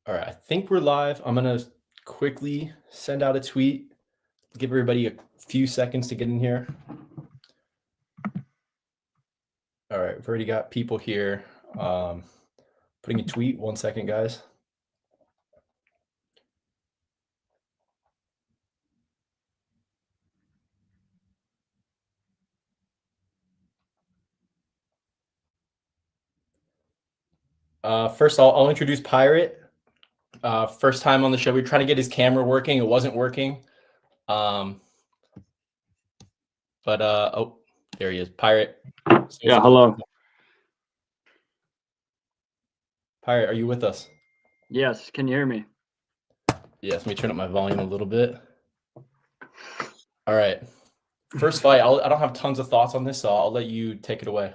All right, I think we're live. I'm gonna quickly send out a tweet, give everybody a few seconds to get in here. All right, we've already got people here. Putting a tweet. 1 second, guys. First, I'll introduce Pirate. First time on the show. We were trying to get his camera working. It wasn't working. But oh, there he is. Pirate. Yeah, hello. Pirate, are you with us? Yes, can you hear me? Yes, let me turn up my volume a little bit. All right. First fight, I don't have tons of thoughts on this, so I'll let you take it away.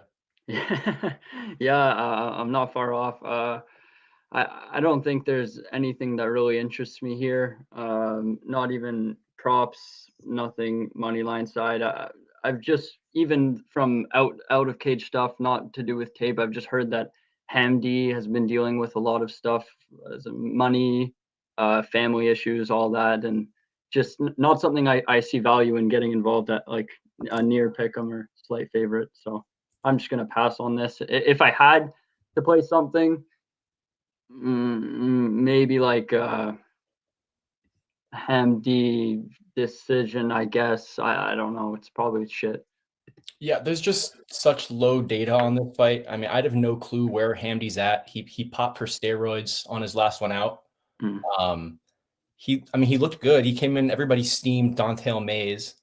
I'm not far off. I don't think there's anything that really interests me here. Not even props, nothing money line side. I've just, even from out of cage stuff, not to do with tape, I've just heard that Hamdi has been dealing with a lot of stuff, money, family issues, all that, and just not something I see value in getting involved at, like a near pick'em or slight favorite. So I'm just gonna pass on this. If I had to play something, maybe like Hamdi decision, I guess. I don't know. It's probably shit. Yeah, there's just such low data on this fight. I mean, I'd have no clue where Hamdi's at. He popped for steroids on his last one out. He looked good. He came in, everybody steamed Don'Tale Mayes.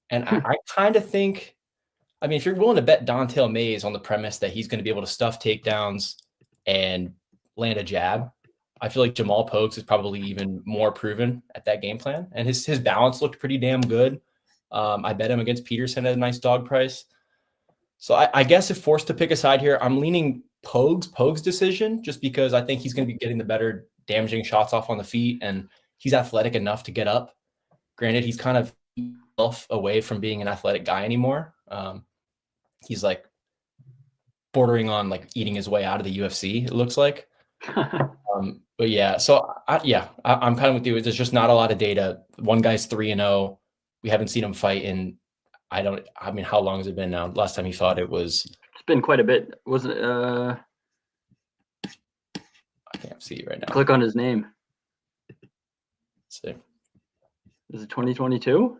And I kind of think, I mean, if you're willing to bet Don'Tale Mayes on the premise that he's going to be able to stuff takedowns and land a jab, I feel like Jamal Pokes is probably even more proven at that game plan. And his balance looked pretty damn good. I bet him against Peterson at a nice dog price. So I guess if forced to pick a side here, I'm leaning Pogue's decision, just because I think he's going to be getting the better damaging shots off on the feet, and he's athletic enough to get up. Granted, he's kind of away from being an athletic guy anymore. He's like bordering on like eating his way out of the UFC, it looks like. But yeah, so I'm kind of with you. There's just not a lot of data. One guy's 3-0. We haven't seen him fight in, I mean, how long has it been now? Last time he fought, it's been quite a bit. Was it? I can't see it right now. Click on his name. Let's see. Is it 2022?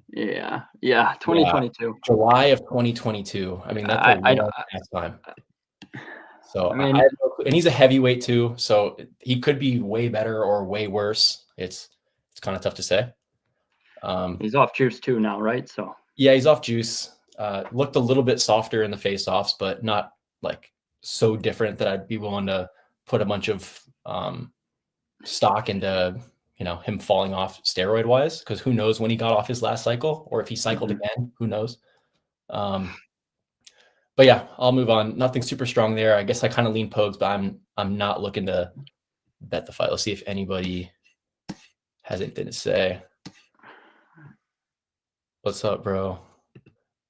Yeah, 2022. Yeah, July of 2022. I mean, that's a long time. So, I mean, and he's a heavyweight too, so he could be way better or way worse. It's kind of tough to say. He's off juice too now, right? So yeah, he's off juice. Looked a little bit softer in the face-offs, but not like so different that I'd be willing to put a bunch of stock into, him falling off steroid-wise, because who knows when he got off his last cycle, or if he cycled again, who knows. But yeah, I'll move on. Nothing super strong there. I guess I kind of lean Pogues, but I'm not looking to bet the fight. Let's see if anybody has anything to say. What's up, bro?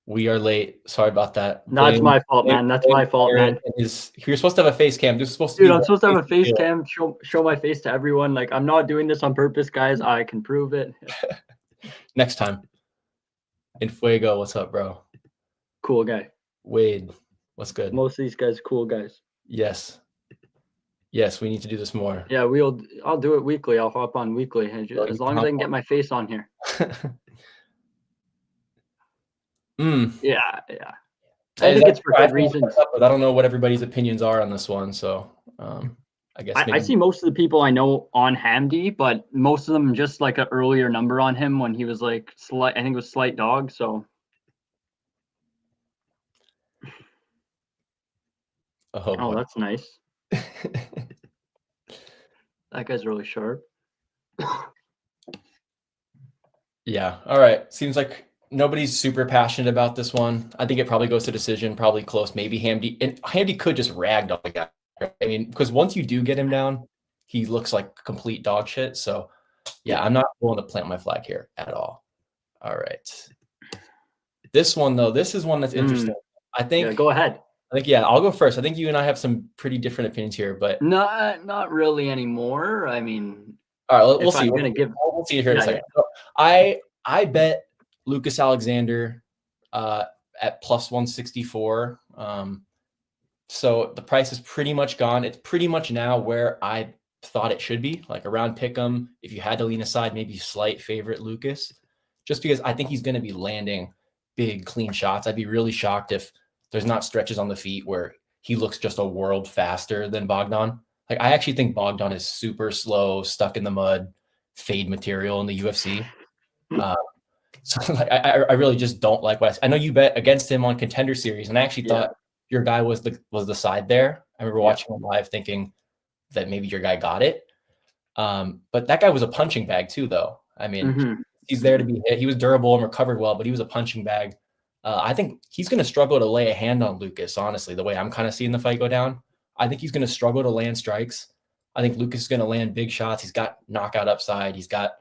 We are late. Sorry about that. No, it's my fault, man. That's my fault, man. You're supposed to have a face cam. This is supposed to Dude, I'm supposed to have a face cam, show my face to everyone. Like, I'm not doing this on purpose, guys. I can prove it. Next time. Infuego, what's up, bro? Cool guy. Wade, what's good? Most of these guys, cool guys. Yes, we need to do this more. Yeah, I'll do it weekly. I'll hop on weekly, as long as I can get my face on here. Yeah. I think it's for good reasons. But I don't know what everybody's opinions are on this one, so I guess I see most of the people I know on Hamdi, but most of them just like an earlier number on him when he was like slight. I think it was slight dog. So. Oh, that's nice. That guy's really sharp. Yeah. All right. Seems like nobody's super passionate about this one. I think it probably goes to decision, probably close. Maybe Hamdi. And Hamdi could just ragdoll the guy. Right? I mean, because once you do get him down, he looks like complete dog shit. So, yeah, I'm not willing to plant my flag here at all. All right. This one, though, this is one that's interesting. I think. Yeah, go ahead. I think, yeah, I'll go first. I think you and I have some pretty different opinions here, but Not really anymore. I mean, all right, we'll if see. I'm gonna give, We'll see here in a yeah, second. So I bet Lucas Alexander at plus 164. So the price is pretty much gone. It's pretty much now where I thought it should be, like around pick'em. If you had to lean aside, maybe slight favorite Lucas, just because I think he's going to be landing big, clean shots. I'd be really shocked if there's not stretches on the feet where he looks just a world faster than Bogdan. Like I actually think Bogdan is super slow, stuck in the mud, fade material in the UFC. Uh, so like, I really just don't like what I know you bet against him on Contender Series, and I actually yeah, thought your guy was the side there. I remember yeah. watching him live thinking that maybe your guy got it. But that guy was a punching bag too, though. I mean, Mm-hmm. he's there to be hit. He was durable and recovered well, but he was a punching bag. I think he's going to struggle to lay a hand on Lucas, honestly, the way I'm kind of seeing the fight go down. I think he's going to struggle to land strikes. I think Lucas is going to land big shots. He's got knockout upside. He's got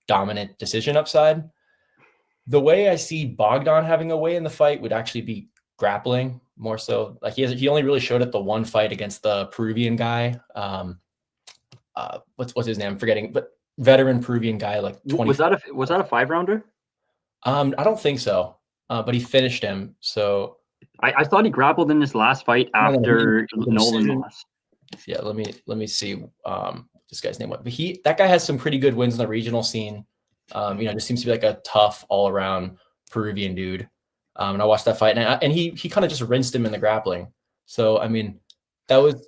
dominant decision upside. The way I see Bogdan having a way in the fight would actually be grappling more so. Like he only really showed it the one fight against the Peruvian guy. What's his name? I'm forgetting, but veteran Peruvian guy, like 20. Was that a 5-rounder? I don't think so. But he finished him. So I thought he grappled in his last fight after Nolan lost. Yeah, let me see this guy's name. But that guy has some pretty good wins in the regional scene. Just seems to be like a tough all around Peruvian dude. And I watched that fight, and he kind of just rinsed him in the grappling. So I mean, that was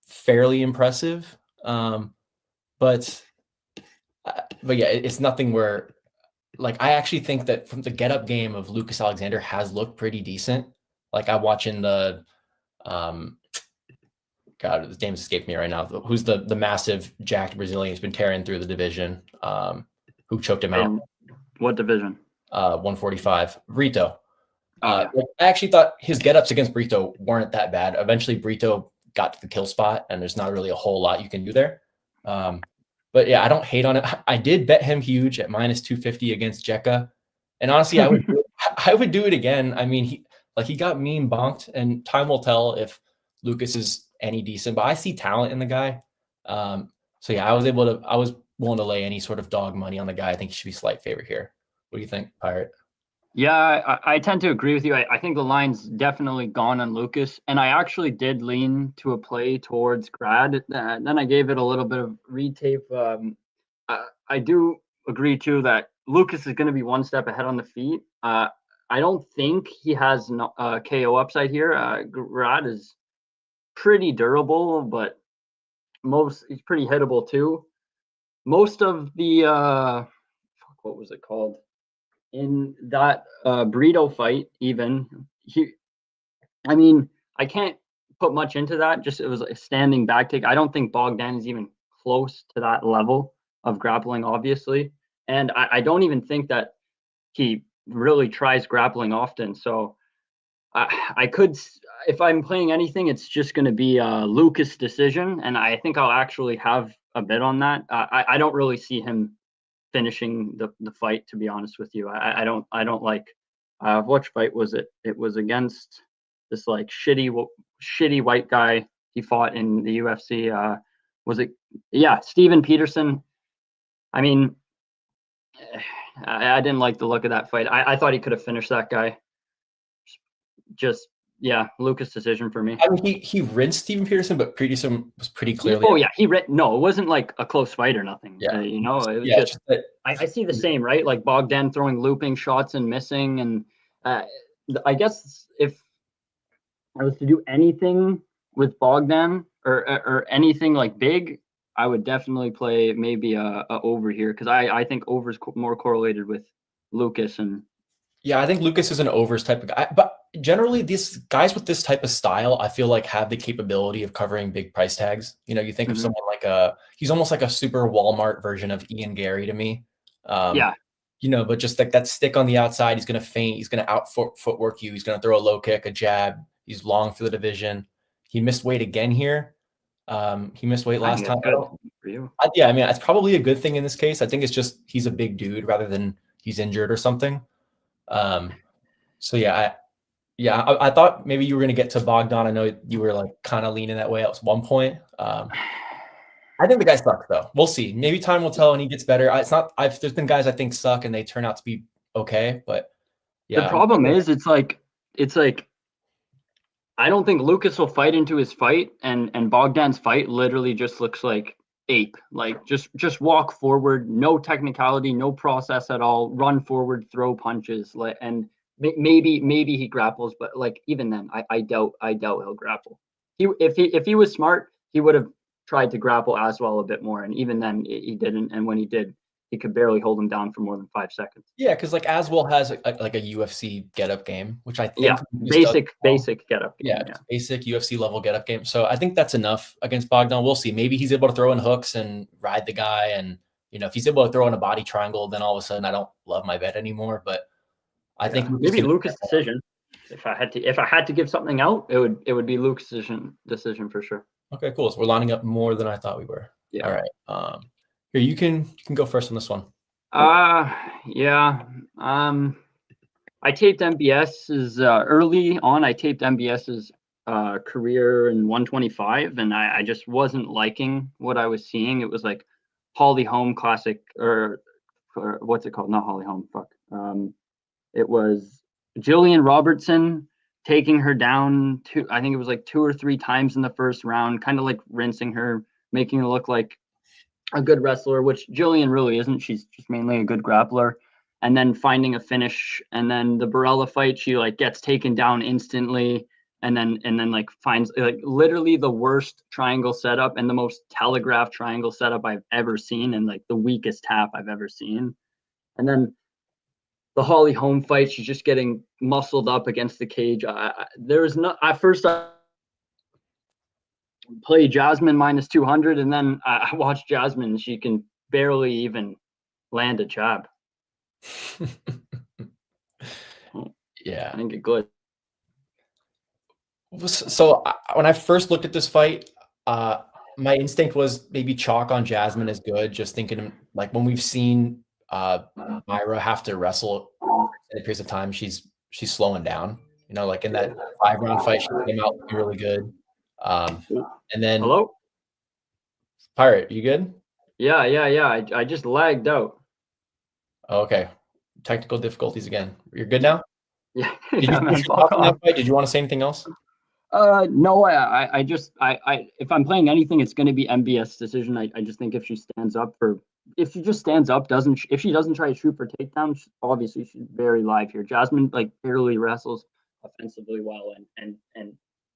fairly impressive. But yeah, it's nothing where like I actually think that from the get up game of Lucas Alexander has looked pretty decent. Like I'm watching the God, his name's escaped me right now. Who's the massive jacked Brazilian who's been tearing through the division? Who choked him out? What division? 145. Brito. Yeah. I actually thought his get-ups against Brito weren't that bad. Eventually, Brito got to the kill spot, and there's not really a whole lot you can do there. But yeah, I don't hate on it. I did bet him huge at minus 250 against Jekka. And honestly, I would do it again. I mean, he got mean bonked, and time will tell if Lucas is any decent, but I see talent in the guy. So yeah, I was willing to lay any sort of dog money on the guy. I think he should be slight favorite here. What do you think, Pirate? Yeah, I tend to agree with you. I think the line's definitely gone on Lucas, and I actually did lean to a play towards Grad. Then I gave it a little bit of retape. I do agree too that Lucas is going to be one step ahead on the feet. I don't think he has KO upside here. Grad is pretty durable, but he's pretty hittable too. Most of the what was it called? In that Brito fight, even I can't put much into that. Just it was a standing back take. I don't think Bogdan is even close to that level of grappling, obviously, and I don't even think that he really tries grappling often. So I could, if I'm playing anything, it's just going to be a Lucas decision, and I think I'll actually have a bit on that. I don't really see him finishing the fight, to be honest with you. I don't like which fight was it? It was against this like shitty white guy he fought in the UFC. Was it? Yeah, Steven Peterson. I mean, I didn't like the look of that fight. I thought he could have finished that guy. Just yeah, Lucas decision for me. I mean, he rinsed Steven Peterson, but Peterson was pretty clearly. No, it wasn't like a close fight or nothing. Yeah, it was just I see the same, right? Like Bogdan throwing looping shots and missing, and I guess if I was to do anything with Bogdan or anything like big, I would definitely play maybe a over here because I think over is more correlated with Lucas and. Yeah, I think Lucas is an overs type of guy, but generally these guys with this type of style, I feel like have the capability of covering big price tags. You think of someone like he's almost like a super Walmart version of Ian Gary to me. But just like that stick on the outside, he's going to feint, he's going to out footwork you, he's going to throw a low kick, a jab. He's long for the division. He missed weight again here. He missed weight last time. For you. Yeah, I mean, it's probably a good thing in this case. I think it's just he's a big dude rather than he's injured or something. So yeah, Yeah, I thought maybe you were going to get to Bogdan. I know you were like kind of leaning that way at one point. I think the guy sucks though. We'll see. Maybe time will tell, and he gets better. It's not. There's been guys I think suck, and they turn out to be okay. But The yeah, problem is, it's like I don't think Lucas will fight into his fight, and Bogdan's fight literally just looks like ape. Like just walk forward, no technicality, no process at all. Run forward, throw punches, and maybe he grapples, but like even then, I doubt he'll grapple. If he was smart, he would have tried to grapple as well a bit more, and even then he didn't. And when he did, he could barely hold him down for more than 5 seconds. yeah, because like Aswell has like a UFC get up game, which I think basic get up game. Yeah, basic UFC level get up game. So I think that's enough against Bogdan. We'll see. Maybe he's able to throw in hooks and ride the guy, and if he's able to throw in a body triangle, then all of a sudden I don't love my bet anymore. But I think maybe Lucas' decision. If I had to give something out, it would be Luke's decision for sure. Okay, cool. So we're lining up more than I thought we were. Yeah. All right. Here you can go first on this one. Yeah. I taped MBS's early on. I taped MBS's career in 125, and I just wasn't liking what I was seeing. It was like Holly Holm classic, or what's it called? Not Holly Holm. Fuck. It was Jillian Robertson taking her down I think it was like 2 or 3 times in the first round, kind of like rinsing her, making her look like a good wrestler, which Jillian really isn't. She's just mainly a good grappler. And then finding a finish. And then the Barella fight, she like gets taken down instantly, and then like finds like literally the worst triangle setup and the most telegraphed triangle setup I've ever seen, and like the weakest tap I've ever seen. And then the Holly Holm fight, she's just getting muscled up against the cage. There was no, at first I play Jasmine minus 200, and then I watched Jasmine. She can barely even land a jab. Yeah, I think it's good. So when I first looked at this fight, my instinct was maybe chalk on Jasmine is good. Just thinking like when we've seen Myra have to wrestle in a period of time, she's slowing down. Like in that 5-round fight, she came out looking really good. And then hello, Pirate, you good? Yeah. I just lagged out. Oh, okay, technical difficulties again. You're good now. Yeah. Did you want to say anything else? No, I just if I'm playing anything, it's going to be MBS decision. I just think if she just stands up, if she doesn't try to shoot for takedowns, obviously she's very live here. Jasmine like barely wrestles offensively well, and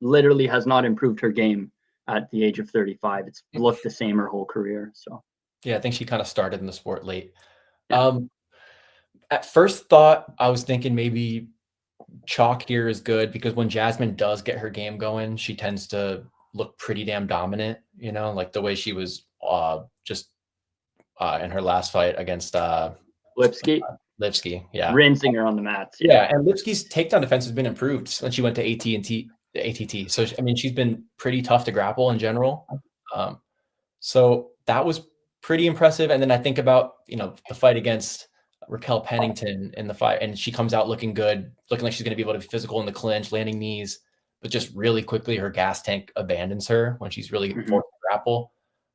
literally has not improved her game at the age of 35. It's looked the same her whole career. So yeah, I think she kind of started in the sport late. Yeah. At first thought, I was thinking maybe chalk here is good, because when Jasmine does get her game going, she tends to look pretty damn dominant, like the way she was just in her last fight against Lipsky, yeah, rinsing her on the mats. Yeah, and Lipsky's takedown defense has been improved since she went to ATT. So I mean, she's been pretty tough to grapple in general. So that was pretty impressive. And then I think about the fight against Raquel Pennington in the fight, and she comes out looking good, looking like she's going to be able to be physical in the clinch, landing knees, but just really quickly her gas tank abandons her when she's really forced to grapple.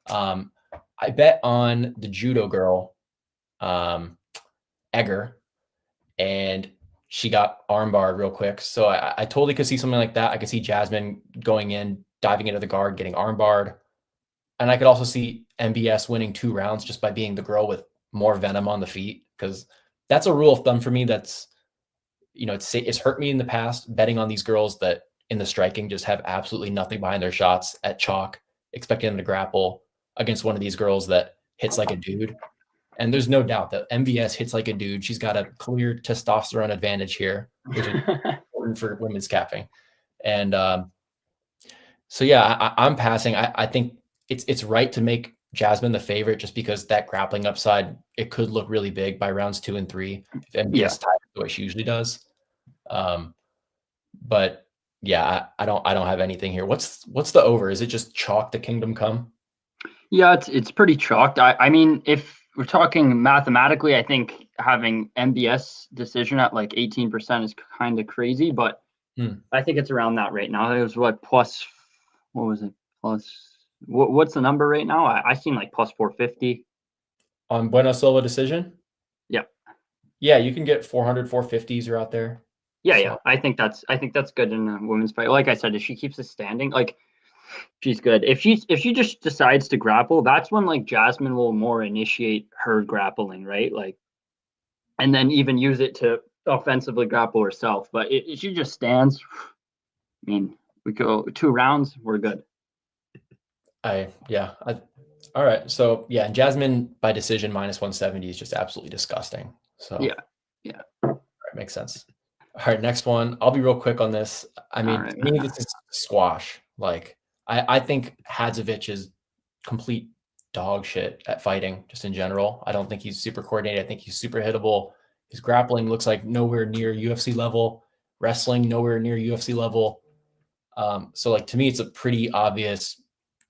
I bet on the judo girl, Egger, and she got armbarred real quick. So I totally could see something like that. I could see Jasmine going in, diving into the guard, getting armbarred. And I could also see MBS winning 2 rounds just by being the girl with more venom on the feet, because that's a rule of thumb for me. That's, it's hurt me in the past betting on these girls that in the striking just have absolutely nothing behind their shots at chalk, expecting them to grapple against one of these girls that hits like a dude. And there's no doubt that MBS hits like a dude. She's got a clear testosterone advantage here, which is important for women's capping. And so, yeah, I'm passing. I think it's right to make Jasmine the favorite, just because that grappling upside, it could look really big by rounds 2 and 3 if MBS ties the way she usually does. But yeah, I don't have anything here. What's the over? Is it just chalk to Kingdom Come? Yeah, it's pretty chalked. I mean, if we're talking mathematically, I think having MBS decision at like 18% is kind of crazy, but I think it's around that right now. It was what was it? What's the number right now? I seen like plus 450. On Bueno Silva decision? Yeah. Yeah, you can get 400, 450s are out there. Yeah, So, yeah. I think that's good in a women's fight. Like I said, if she keeps it standing, like she's good. If she just decides to grapple, that's when like Jasmine will more initiate her grappling, right? Like, and then even use it to offensively grapple herself. But if she just stands, I mean, we go 2 rounds, we're good. all right. So yeah, and Jasmine by decision minus 170 is just absolutely disgusting. So yeah, all right, makes sense. All right, next one. I'll be real quick on this. I mean, right, to me, this is squash. Like, I think Hadzovic is complete dog shit at fighting, just in general. I don't think he's super coordinated. I think he's super hittable. His grappling looks like nowhere near UFC level. Wrestling nowhere near UFC level. So, like, to me, it's a pretty obvious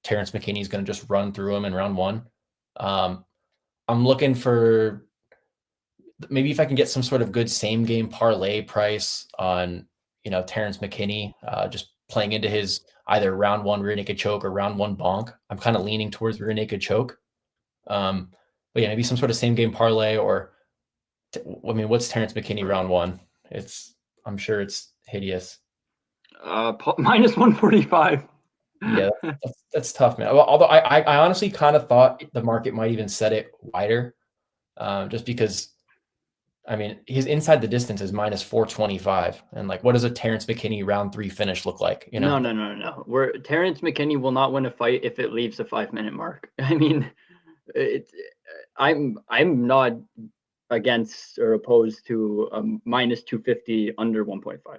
Terrence McKinney is going to just run through him in round 1. I'm looking for maybe if I can get some sort of good same game parlay price on, Terrence McKinney, just playing into his either round 1 rear naked choke or round 1 bonk. I'm kind of leaning towards rear naked choke. But yeah, maybe some sort of same game parlay or, I mean, what's Terrence McKinney round 1? I'm sure it's hideous. minus 145. Yeah, that's tough, man. Although I honestly kind of thought the market might even set it wider, just because, I mean, his inside the distance is minus 425. And like, what does a Terrence McKinney round 3 finish look like? No. Terrence McKinney will not win a fight if it leaves the 5-minute mark. I mean, I'm not against or opposed to minus 250 under 1.5.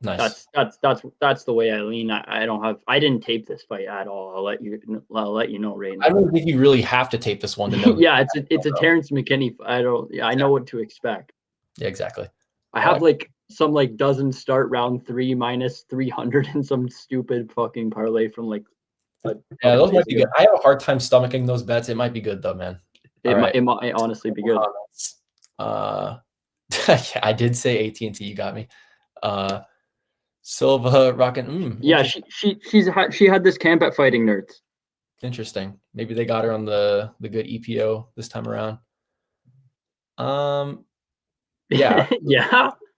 Nice. That's the way I lean. I didn't tape this fight at all. I'll let you know right now. I don't think you really have to tape this one to know. Yeah, it's a Terrence McKinney. I know what to expect. Yeah, exactly. I have like some like doesn't start round 3 minus 300 and some stupid fucking parlay from like. Yeah, those might be good. I have a hard time stomaching those bets. It might be good though, man. It might honestly be good. Yeah, I did say AT&T. You got me. Silva rocking. Yeah, she had this camp at Fighting Nerds. Interesting. Maybe they got her on the good EPO this time around. Yeah.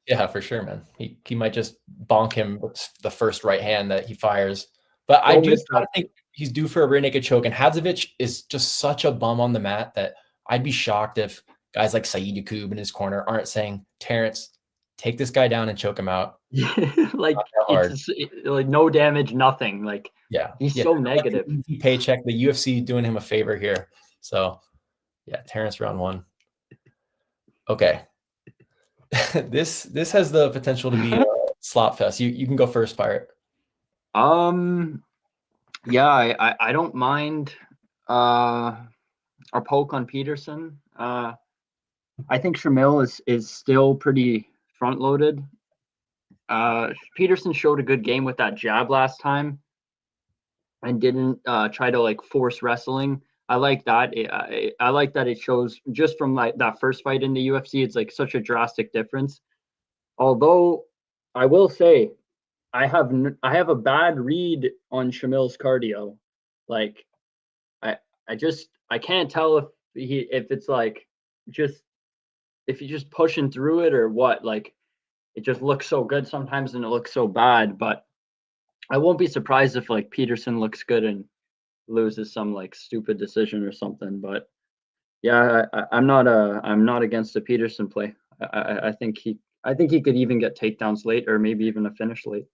Yeah, for sure, man. He might just bonk him with the first right hand that he fires. But I do kind of think he's due for a rear naked choke. And Hadzovic is just such a bum on the mat that I'd be shocked if guys like Saeed Yakub in his corner aren't saying, Terrence, take this guy down and choke him out. Like it's like no damage, nothing. Like he's so negative. Easy paycheck. The UFC doing him a favor here. So yeah, Terrence round 1. Okay. This has the potential to be a slop fest. You can go first, Pirate. Yeah, I don't mind our poke on Peterson. I think Shamil is still pretty front loaded. Peterson showed a good game with that jab last time and didn't try to like force wrestling. I like that. I like that it shows just from like that first fight in the UFC. It's like such a drastic difference. Although I will say, I have a bad read on Shamil's cardio. Like, I can't tell if it's like just if he's just pushing through it or what. Like, it just looks so good sometimes and it looks so bad. But I won't be surprised if like Peterson looks good and loses some like stupid decision or something. But yeah, I'm not against the Peterson play. I think he could even get takedowns late or maybe even a finish late.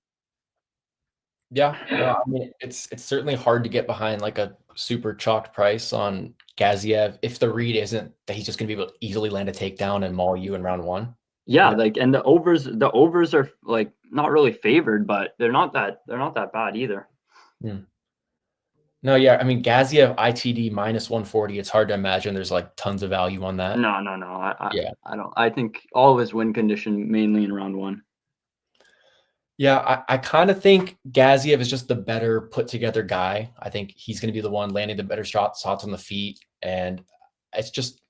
Yeah, I mean, it's certainly hard to get behind like a super chalked price on Gaziev if the read isn't that he's just going to be able to easily land a takedown and maul you in round 1. Yeah, like, and the overs are like not really favored, but they're not that bad either. No, yeah, I mean Gaziev ITD minus 140. It's hard to imagine there's like tons of value on that. No. I don't. I think all of his win condition mainly in round 1. Yeah, I kind of think Gaziev is just the better put together guy. I think he's going to be the one landing the better shots on the feet. And it's just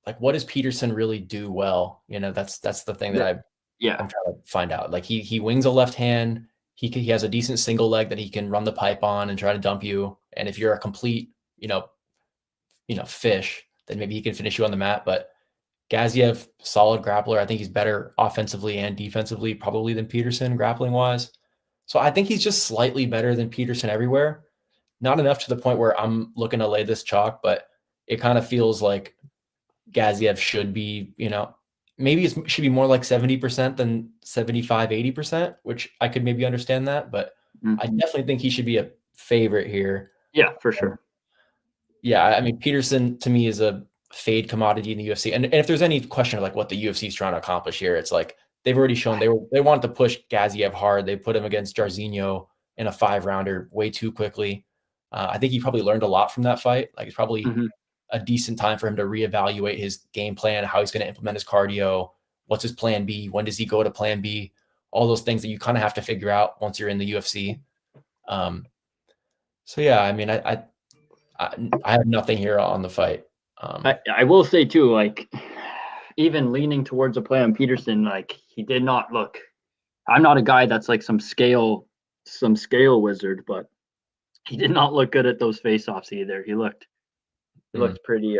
like, what does Peterson really do well? That's the thing that Yeah. I'm trying to find out. Like he wings a left hand. He has a decent single leg that he can run the pipe on and try to dump you. And if you're a complete, fish, then maybe he can finish you on the mat. But Gaziev, solid grappler. I think he's better offensively and defensively, probably than Peterson grappling wise. So I think he's just slightly better than Peterson everywhere. Not enough to the point where I'm looking to lay this chalk, but it kind of feels like Gaziev should be, maybe it should be more like 70% than 75, 80%, which I could maybe understand that, but I definitely think he should be a favorite here. Yeah, for sure. Yeah, I mean, Peterson to me is a fade commodity in the UFC. And if there's any question of like what the UFC is trying to accomplish here, it's like they've already shown they wanted to push Gaziev hard. They put him against Jairzinho in a 5-rounder way too quickly. I think he probably learned a lot from that fight. Like it's probably a decent time for him to reevaluate his game plan, how he's going to implement his cardio, what's his plan B, when does he go to plan B, all those things that you kind of have to figure out once you're in the UFC. So yeah, I mean, I have nothing here on the fight. I will say too, like even leaning towards a play on Peterson, like he did not look. I'm not a guy that's like some scale wizard, but he did not look good at those face-offs either. He looked pretty.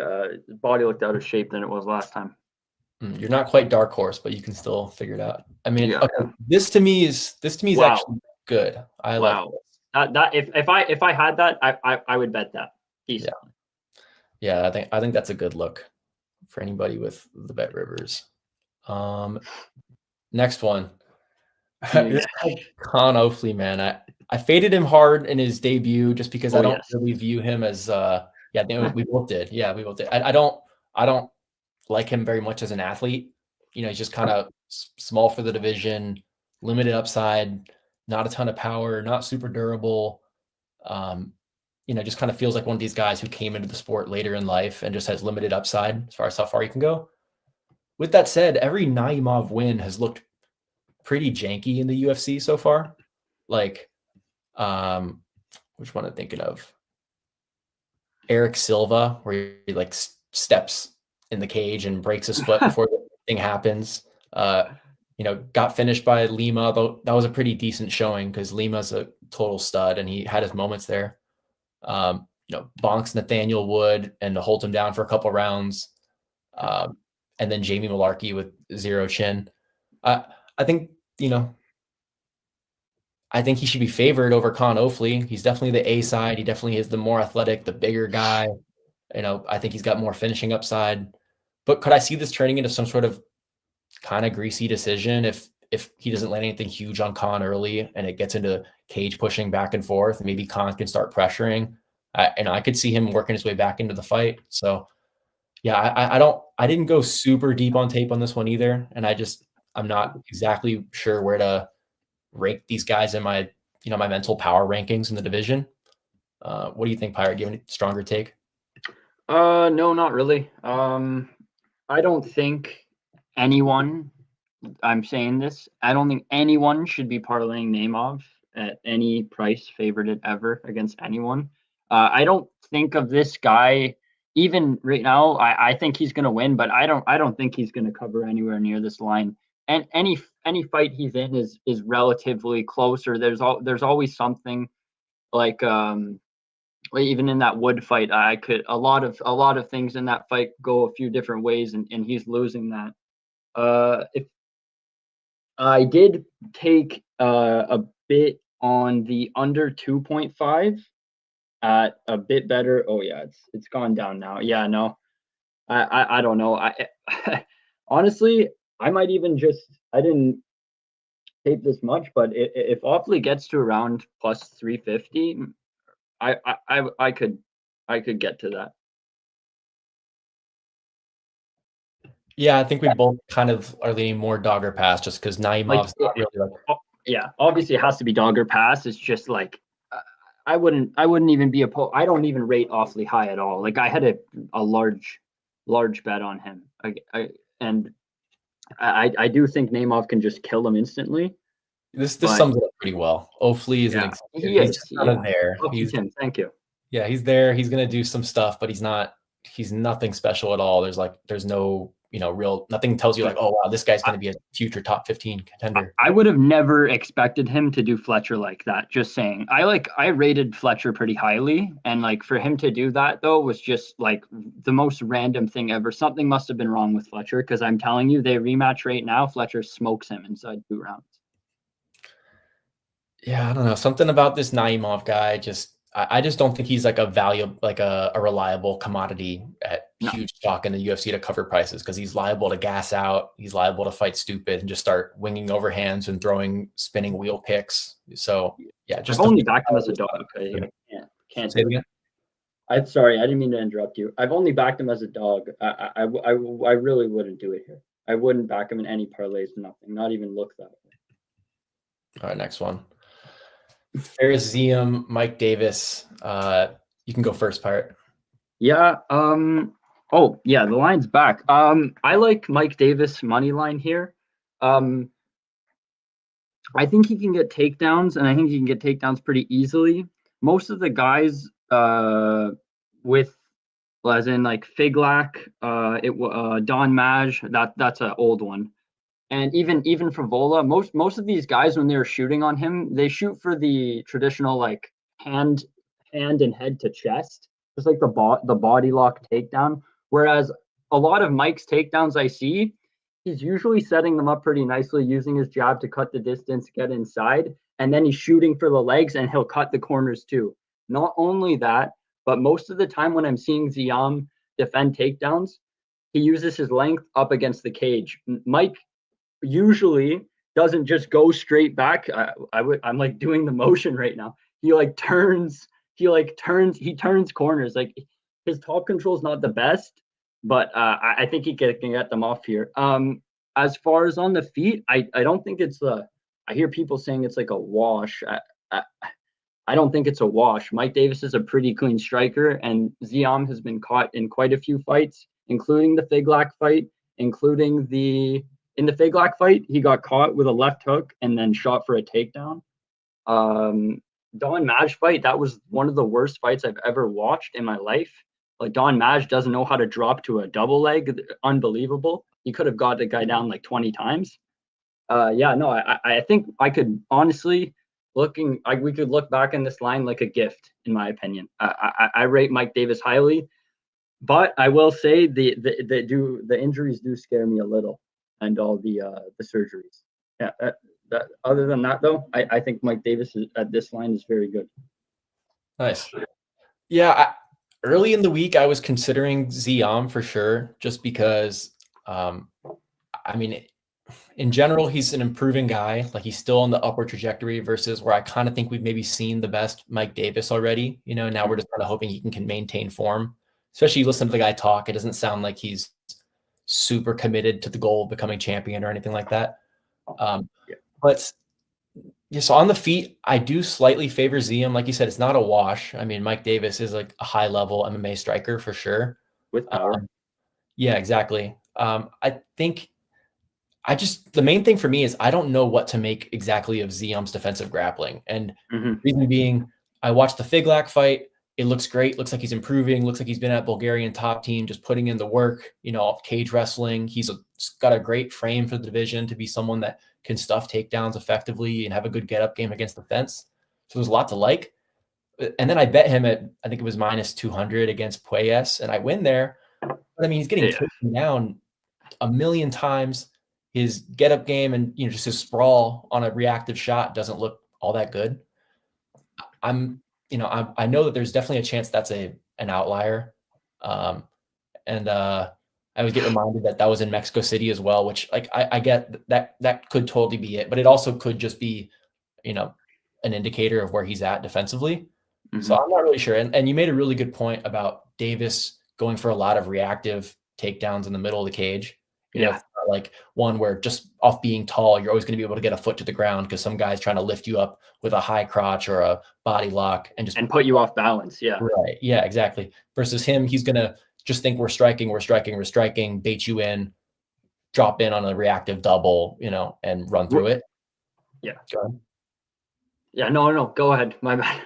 His body looked out of shape than it was last time. You're not quite dark horse, but you can still figure it out. I mean, Yeah. Okay, this to me is actually good. I like this. That if I had that, I would bet that. Yeah, I think that's a good look for anybody with the Bet Rivers. Next one. This Con Ofley, man. I faded him hard in his debut just because I don't really view him as we both did. Yeah, we both did. I don't like him very much as an athlete. He's just kind of small for the division, limited upside, not a ton of power, not super durable. Just kind of feels like one of these guys who came into the sport later in life and just has limited upside as far as how far he can go. With that said, every Naeemov win has looked pretty janky in the UFC so far. Like, which one I'm thinking of? Eric Silva, where he like steps in the cage and breaks his foot before the thing happens. Got finished by Lima, though that was a pretty decent showing because Lima's a total stud and he had his moments there. Bonks Nathaniel Wood and to hold him down for a couple rounds. And then Jamie Malarkey with 0 chin. I think, I think he should be favored over Con Ofley. He's definitely the A side. He definitely is the more athletic, the bigger guy. I think he's got more finishing upside. But could I see this turning into some sort of kind of greasy decision if he doesn't land anything huge on Con early and it gets into cage pushing back and forth? Maybe Con can start pressuring. I could see him working his way back into the fight. So yeah, I didn't go super deep on tape on this one either. And I'm not exactly sure where to rank these guys in my, my mental power rankings in the division. What do you think, Pirate? Do you have any stronger take? No, not really. I don't think anyone, I'm saying this, I don't think anyone should be parlaying Naeemov at any price favorited ever against anyone. I don't think of this guy, even right now, I think he's going to win, but I don't think he's going to cover anywhere near this line. And any fight he's in is relatively closer. There's always something like even in that Wood fight, a lot of things in that fight go a few different ways, and he's losing that. If I did take a bit on the under 2.5 at a bit better. Oh yeah, it's gone down now. Yeah, no, I don't know. I honestly, I might even I didn't tape this much, but if Ofley gets to around plus 350, I could get to that. Yeah, I think we both kind of are leaning more dogger pass just because Naeemov's not really like. Yeah, obviously it has to be dogger pass. It's just like I wouldn't even be I don't even rate Ofley high at all. Like I had a large bet on him. I do think Naeemov can just kill him instantly. This sums it up pretty well. Ofley is he's kind of there. Thank you. Yeah, he's there. He's gonna do some stuff, but he's nothing special at all. There's no nothing tells you like, oh wow, this guy's going to be a future top 15 contender. I would have never expected him to do Fletcher like that. Just saying. I rated Fletcher pretty highly, and like for him to do that though was just like the most random thing ever. Something must have been wrong with Fletcher, because I'm telling you, they rematch right now. Fletcher smokes him inside 2 rounds. Yeah, I don't know. Something about this Naeemov guy I just don't think he's like a reliable commodity at huge stock in the UFC to cover prices, because he's liable to gas out. He's liable to fight stupid and just start winging overhands and throwing spinning wheel kicks. So yeah, I've only backed him as a dog. I can't say it again. I'm sorry, I didn't mean to interrupt you. I've only backed him as a dog. I really wouldn't do it here. I wouldn't back him in any parlays, nothing, not even look that way. All right, next one. There's Ziam, Mike Davis. You can go first, Pirate. Yeah. Oh, yeah, the line's back. I like Mike Davis money line here. I think he can get takedowns, and I think he can get takedowns pretty easily. Most of the guys with, as in like Figlak, Don Maj, that's an old one. And even Favola, most of these guys, when they're shooting on him, they shoot for the traditional like hand and head to chest, just like the body lock takedown. Whereas a lot of Mike's takedowns I see, he's usually setting them up pretty nicely, using his jab to cut the distance, get inside, and then he's shooting for the legs, and he'll cut the corners too. Not only that, but most of the time when I'm seeing Ziam defend takedowns, he uses his length up against the cage. Mike usually doesn't just go straight back. I'm like doing the motion right now. He turns corners. Like his top control is not the best, but I think he can get them off here. As far as on the feet, I don't think it's I hear people saying it's like a wash. I don't think it's a wash. Mike Davis is a pretty clean striker, and Ziam has been caught in quite a few fights, including the Figlak fight, in the Figlak fight, he got caught with a left hook and then shot for a takedown. Don Maj fight, that was one of the worst fights I've ever watched in my life. Like Don Maj doesn't know how to drop to a double leg. Unbelievable. He could have got the guy down like 20 times. I think I could honestly we could look back in this line like a gift, in my opinion. I rate Mike Davis highly, but I will say the injuries do scare me a little, and all the surgeries. Yeah. Other than that, though, I think Mike Davis at this line is very good. Nice. Yeah, early in the week, I was considering Ziam for sure, just because, in general, he's an improving guy. Like he's still on the upward trajectory versus where I kind of think we've maybe seen the best Mike Davis already. Now we're just kind of hoping he can maintain form. Especially listen to the guy talk. It doesn't sound like he's super committed to the goal of becoming champion or anything like that. But yeah, so on the feet, I do slightly favor Ziam. Like you said, it's not a wash. Mike Davis is like a high level MMA striker for sure. With power. Yeah, exactly. I think the main thing for me is I don't know what to make exactly of Ziam's defensive grappling. And reason being, I watched the Figlak fight. It looks great. Looks like he's improving. Looks like he's been at Bulgarian top team, just putting in the work, cage wrestling. He's got a great frame for the division to be someone that can stuff takedowns effectively and have a good get-up game against the fence. So there's a lot to like. And then I bet him at, I think it was minus 200 against Puelles, and I win there. But he's getting taken down a million times. His get-up game and just his sprawl on a reactive shot doesn't look all that good. I know that there's definitely a chance that's an outlier. I always get reminded that was in Mexico City as well, which I get that could totally be it, but it also could just be, an indicator of where he's at defensively. So I'm not really sure. And you made a really good point about Davis going for a lot of reactive takedowns in the middle of the cage. It's not like one where just off being tall, you're always going to be able to get a foot to the ground because some guy's trying to lift you up with a high crotch or a body lock and put you off balance. Yeah. Right. Yeah, exactly. Versus him, he's going to just think we're striking, bait you in, drop in on a reactive double, and run through it. Yeah. Go ahead. Yeah, no, go ahead. My bad.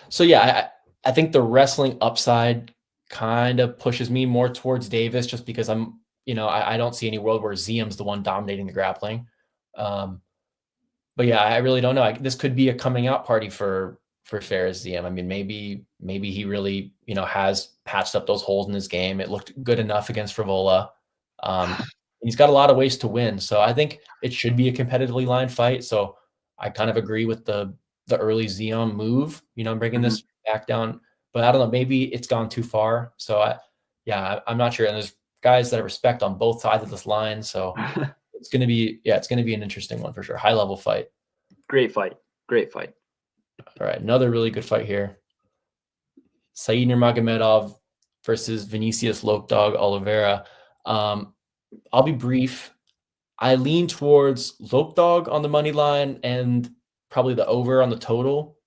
So yeah, I think the wrestling upside kind of pushes me more towards Davis just because I'm I don't see any world where Ziam's the one dominating the grappling. But yeah, I really don't know. This could be a coming out party for Fares Ziam. I mean, maybe he really, has patched up those holes in his game. It looked good enough against Frivola. He's got a lot of ways to win. So I think it should be a competitively lined fight. So I kind of agree with the early Ziam move, bringing this back down. But I don't know, maybe it's gone too far. So I'm not sure. And there's guys that I respect on both sides of this line. So it's going to be an interesting one for sure. High level fight. Great fight. All right. Another really good fight here. Said Nurmagomedov versus Vinicius Lokdog Oliveira. I'll be brief. I lean towards Lokdog on the money line and probably the over on the total.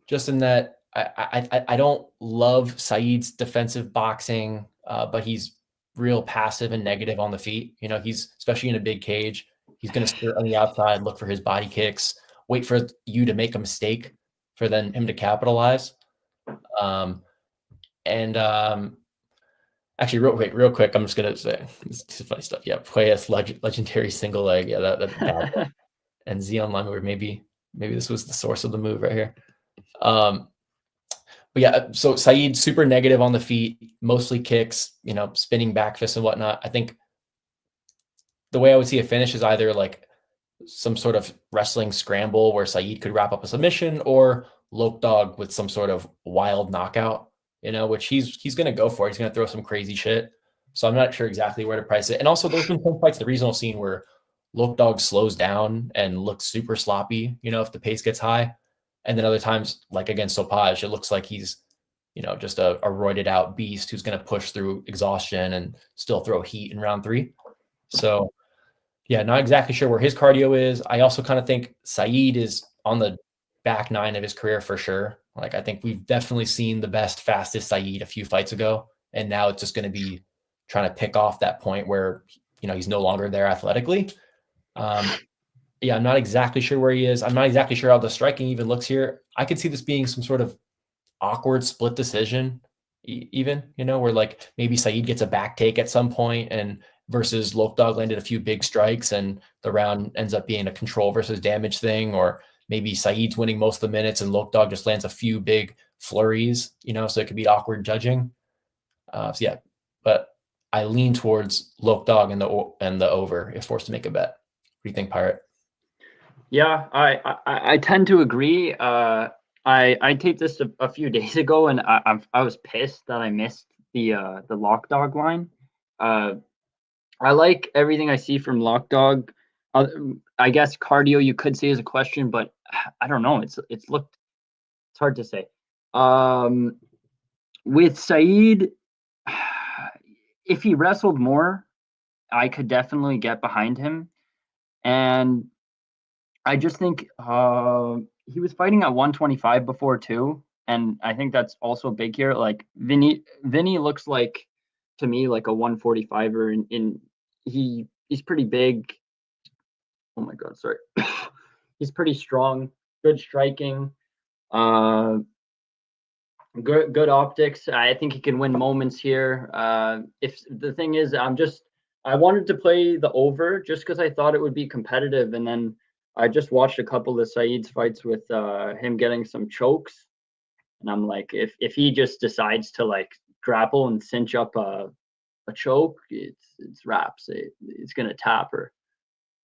Just in that I don't love Said's defensive boxing, but he's real passive and negative on the feet. He's especially in a big cage. He's going to skirt on the outside, look for his body kicks, wait for you to make a mistake for then him to capitalize. Actually, real quick, I'm just going to say this is funny stuff. Yeah, Pueyas legendary single leg. Yeah, that's bad. And Zion line where maybe this was the source of the move right here. But yeah, so Said super negative on the feet, mostly kicks, spinning back fists and whatnot. I think the way I would see a finish is either like some sort of wrestling scramble where Said could wrap up a submission, or Lokdog with some sort of wild knockout, which he's going to go for. He's going to throw some crazy shit. So I'm not sure exactly where to price it. And also, there's been some fights, the regional scene, where Lokdog slows down and looks super sloppy, if the pace gets high. And then other times, like against Sopaj, it looks like he's, just a roided out beast who's going to push through exhaustion and still throw heat in round 3. So, yeah, not exactly sure where his cardio is. I also kind of think Said is on the back 9 of his career for sure. Like, I think we've definitely seen the best, fastest Said a few fights ago. And now it's just going to be trying to pick off that point where, he's no longer there athletically. Yeah, I'm not exactly sure where he is. I'm not exactly sure how the striking even looks here. I could see this being some sort of awkward split decision, even, where like maybe Said gets a back take at some point and versus Lokdog landed a few big strikes and the round ends up being a control versus damage thing, or maybe Said's winning most of the minutes and Lokdog just lands a few big flurries, so it could be awkward judging. So yeah, but I lean towards Lokdog and the over if forced to make a bet. What do you think, Pirate? Yeah, I tend to agree. I taped this a few days ago, and I was pissed that I missed the Lokdog line. I like everything I see from Lokdog. I guess cardio you could say is a question, but I don't know. It's hard to say. With Said, if he wrestled more, I could definitely get behind him. And I just think he was fighting at 125 before too, and I think that's also big here. Like Vinny looks like to me like a 145er, and he's pretty big. Oh my god, sorry. He's pretty strong, good striking, good optics. I think he can win moments here. If the thing is, I wanted to play the over just because I thought it would be competitive, and then I just watched a couple of Said's fights with him getting some chokes, and I'm like, if he just decides to like grapple and cinch up a choke, it's wraps. It's gonna tap her.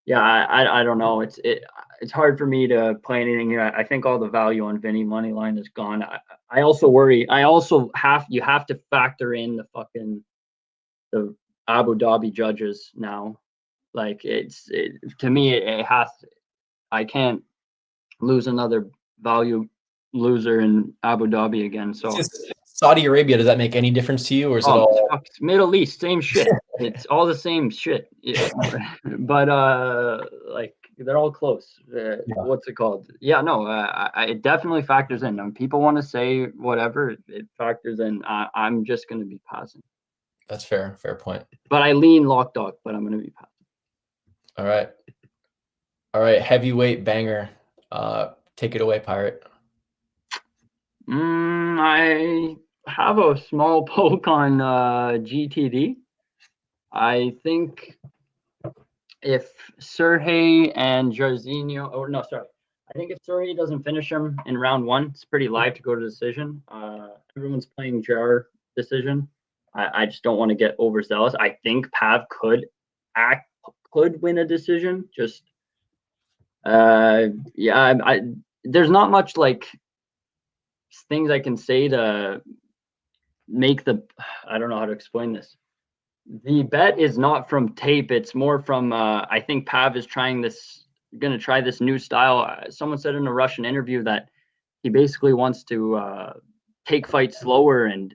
Yeah, I don't know. It's hard for me to play anything here. I think all the value on Vinny money line is gone. I also worry. You have to factor in the Abu Dhabi judges now. Like to me it has. I can't lose another value loser in Abu Dhabi again. So Saudi Arabia, does that make any difference to you, or is it all Middle East? Same shit. It's all the same shit. Yeah. But like they're all close. What's it called? Yeah, no. It definitely factors in. People want to say whatever, it factors in. I'm just gonna be passing. That's fair point. But I lean Lokdog, but I'm gonna be passing. All right, heavyweight banger. Take it away, Pirate. I have a small poke on GTD. I think if Sergey and Jairzinho, I think if Sergey doesn't finish him in round 1, it's pretty live to go to decision. Everyone's playing Jar decision. I just don't want to get overzealous. I think Pav could win a decision. Just there's not much like things I can say to make I don't know how to explain this. The bet is not from tape. It's more from, I think Pav is going to try this new style. Someone said in a Russian interview that he basically wants to take fights slower and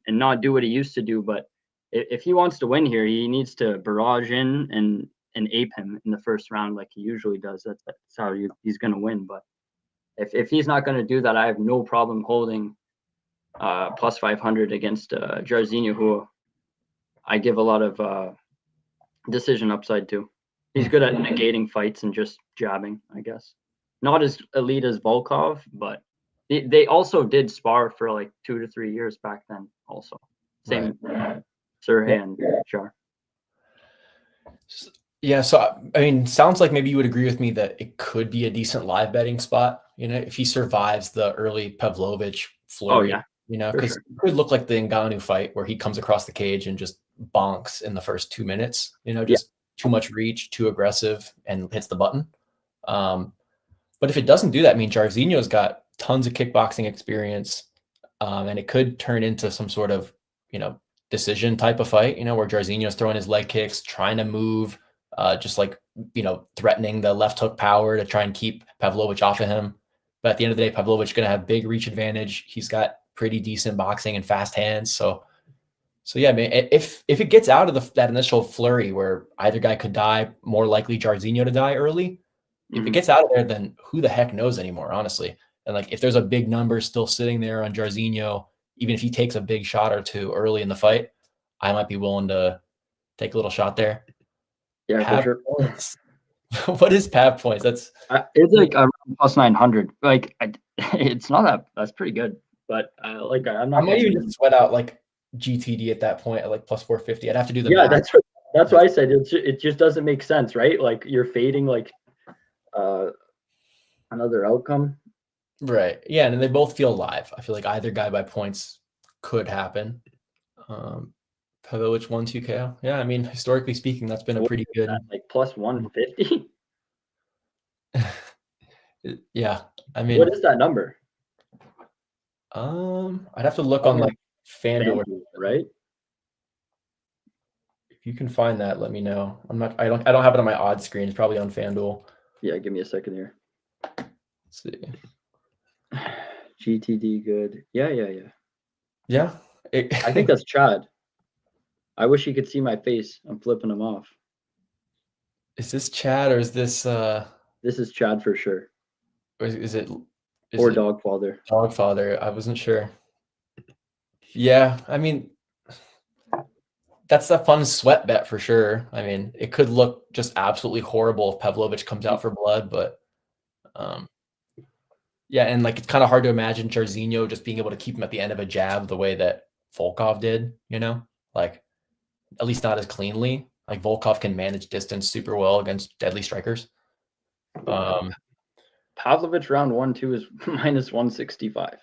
not do what he used to do. But if he wants to win here, he needs to barrage in and ape him in the first round like he usually does. That's how he's going to win. But if he's not going to do that, I have no problem holding plus 500 against Jairzinho, who I give a lot of decision upside to. He's good at negating fights and just jabbing, I guess. Not as elite as Volkov, but they also did spar for like 2 to 3 years back then also. Same Sergey and Shara. Yeah, so I mean, sounds like maybe you would agree with me that it could be a decent live betting spot, if he survives the early Pavlovich flurry. Oh, yeah. Because it could look like the Ngannou fight where he comes across the cage and just bonks in the first 2 minutes, just too much reach, too aggressive, and hits the button. But if it doesn't do that, I mean, Jairzinho's got tons of kickboxing experience, and it could turn into some sort of, decision type of fight, where Jairzinho's throwing his leg kicks, trying to move, just like, threatening the left hook power to try and keep Pavlovich off of him. But at the end of the day, Pavlovich going to have big reach advantage. He's got pretty decent boxing and fast hands. So yeah, I mean, if it gets out of that initial flurry where either guy could die, more likely Jairzinho to die early. If it gets out of there, then who the heck knows anymore, honestly. And like, if there's a big number still sitting there on Jairzinho, even if he takes a big shot or two early in the fight, I might be willing to take a little shot there. Yeah, Pav for sure. Points. What is Pav points? That's it's like around plus 900. Like it's not that's pretty good. But I'm not. I might even just sweat out like GTD at that point at like plus 450. I'd have to do the math. That's what I said. It just doesn't make sense, right? Like you're fading like another outcome. Right. Yeah, and they both feel live. I feel like either guy by points could happen. Pavlovich 1-2 KO. Yeah, I mean, historically speaking, that's been a pretty good like plus 150. Yeah, I mean, what is that number? I'd have to look on like FanDuel, right? If you can find that, let me know. I don't have it on my odds screen. It's probably on FanDuel. Yeah, give me a second here. Let's see. GTD good. Yeah. Yeah. I think that's Chad. I wish you could see my face. I'm flipping him off. Is this Chad or is this This is Chad for sure. Or is it Dogfather? Dogfather. I wasn't sure. Yeah, I mean, that's a fun sweat bet for sure. I mean, it could look just absolutely horrible if Pavlovich comes out for blood, but yeah, and like it's kind of hard to imagine Jairzinho just being able to keep him at the end of a jab the way that Volkov did, like at least not as cleanly. Like Volkov can manage distance super well against deadly strikers. Pavlovich round 1-2 is minus 165.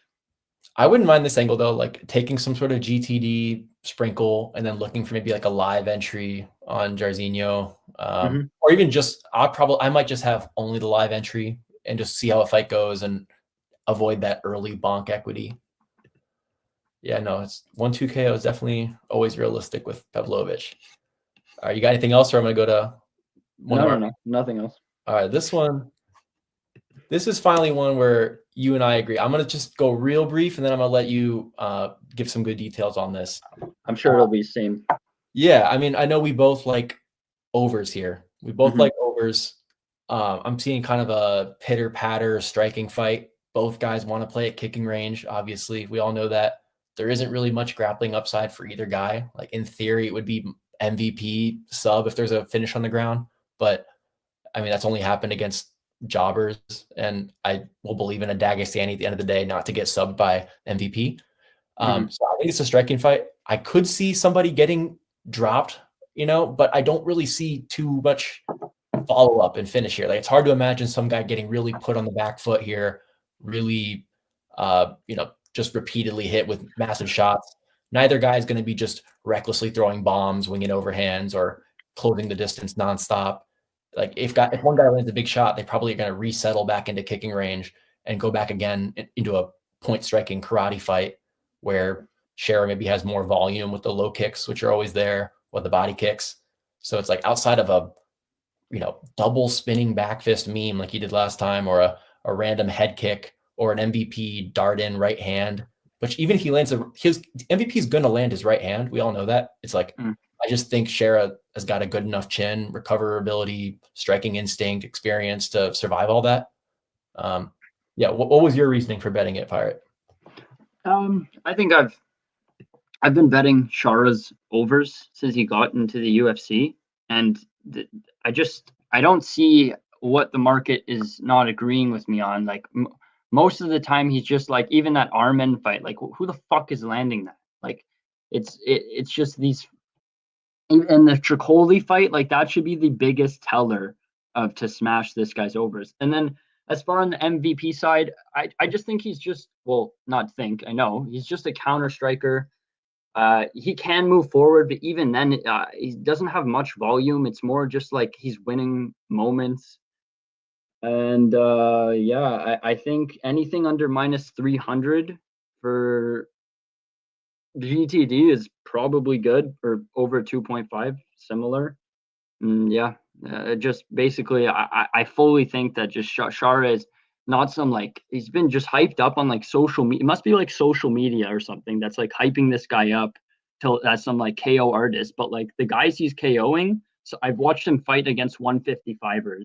I wouldn't mind this angle though, like taking some sort of GTD sprinkle and then looking for maybe like a live entry on Jairzinho, or even just I might just have only the live entry and just see how a fight goes and avoid that early bonk equity. Yeah, no, it's 1-2 KO is definitely always realistic with Pavlovich. All right, you got anything else, or I'm gonna go to No, nothing else. All right, this is finally one where you and I agree. I'm gonna just go real brief, and then I'm gonna let you give some good details on this. I'm sure it'll be same. Yeah, I mean, I know we both like overs here. We both like overs. I'm seeing kind of a pitter-patter striking fight. Both guys want to play at kicking range. Obviously, we all know that there isn't really much grappling upside for either guy. Like in theory, it would be MVP sub if there's a finish on the ground. But I mean, that's only happened against jobbers, and I will believe in a Dagestani at the end of the day not to get subbed by MVP. So I think it's a striking fight. I could see somebody getting dropped, but I don't really see too much follow up and finish here. Like, it's hard to imagine some guy getting really put on the back foot here, really, just repeatedly hit with massive shots. Neither guy is going to be just recklessly throwing bombs, winging overhands, or closing the distance nonstop. Like, if one guy lands a big shot, they probably are going to resettle back into kicking range and go back again into a point striking karate fight where Shara maybe has more volume with the low kicks, which are always there, or the body kicks. So it's like, outside of a double spinning back fist meme like he did last time, or a random head kick, or an MVP dart in right hand, which even if he lands his MVP is going to land his right hand. We all know that. It's like, I just think Shara has got a good enough chin, recoverability, striking instinct, experience to survive all that. What was your reasoning for betting it, Pirate? I think I've been betting Shara's overs since he got into the UFC, and I don't see what the market is not agreeing with me on. Like, most of the time, he's just like, even that Armen fight, like, who the fuck is landing that? Like, it's just these. And the Tricoli fight, like, that should be the biggest teller of to smash this guy's overs. And then as far on the MVP side, I just think he's just, well, not think, I know he's just a counter striker. He can move forward, but even then, he doesn't have much volume. It's more just like he's winning moments. And I think anything under minus 300 for GTD is probably good, or over 2.5, similar. Just basically, I fully think that just Shara is not some, like, he's been just hyped up on like social media. It must be like social media or something that's like hyping this guy up till as some like KO artist. But like the guys he's KOing, so I've watched him fight against 155ers.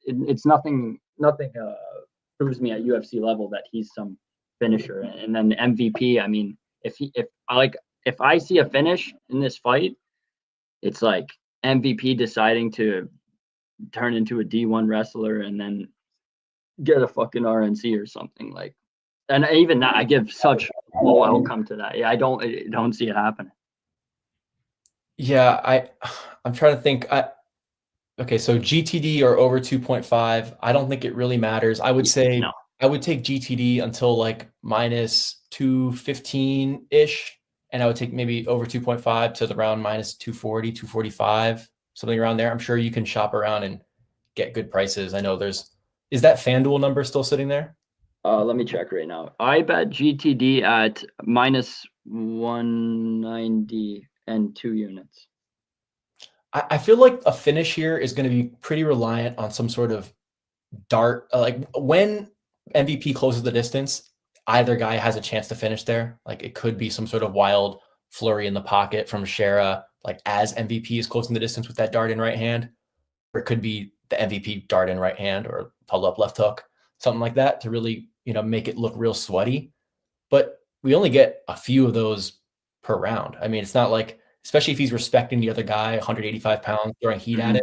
It's nothing proves me at UFC level that he's some finisher. And then the MVP, I mean, if I see a finish in this fight, it's like MVP deciding to turn into a D1 wrestler and then get a fucking RNC or something, like. And even that, I give such low outcome to that. Yeah, I don't see it happening. Yeah, I'm trying to think. Okay, so GTD or over 2.5, I don't think it really matters. I would say No. I would take GTD until like minus 215-ish, and I would take maybe over 2.5 to around minus 240, 245, something around there. I'm sure you can shop around and get good prices. I know is that FanDuel number still sitting there? Let me check right now. I bet GTD at minus 190 and 2 units. I feel like a finish here is going to be pretty reliant on some sort of dart. Like, when MVP closes the distance, either guy has a chance to finish there. Like, it could be some sort of wild flurry in the pocket from Shara, like as MVP is closing the distance with that dart in right hand, or it could be the MVP dart in right hand or pull up left hook, something like that, to really, make it look real sweaty. But we only get a few of those per round. I mean, it's not like, especially if he's respecting the other guy, 185 pounds, throwing heat at it,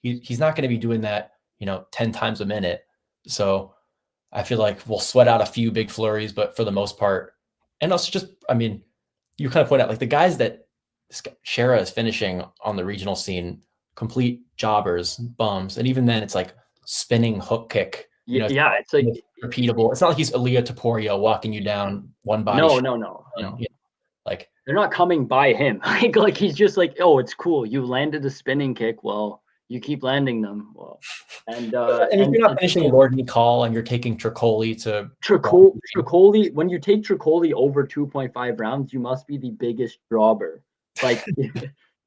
he's not going to be doing that, 10 times a minute. So I feel like we'll sweat out a few big flurries, but for the most part, and also just, I mean, you kind of point out, like, the guys that Shara is finishing on the regional scene, complete jobbers, bums. And even then, it's like spinning hook kick. It's like repeatable. It's not like he's Ilia Taporio walking you down one body. No. Like, they're not coming by him. like he's just like, oh, it's cool. You landed a spinning kick. Well, you keep landing them. Well, and if you're not finishing Lord Nicol and you're taking Tricoli to Tricoli, when you take Tricoli over 2.5 rounds, you must be the biggest jobber. Like,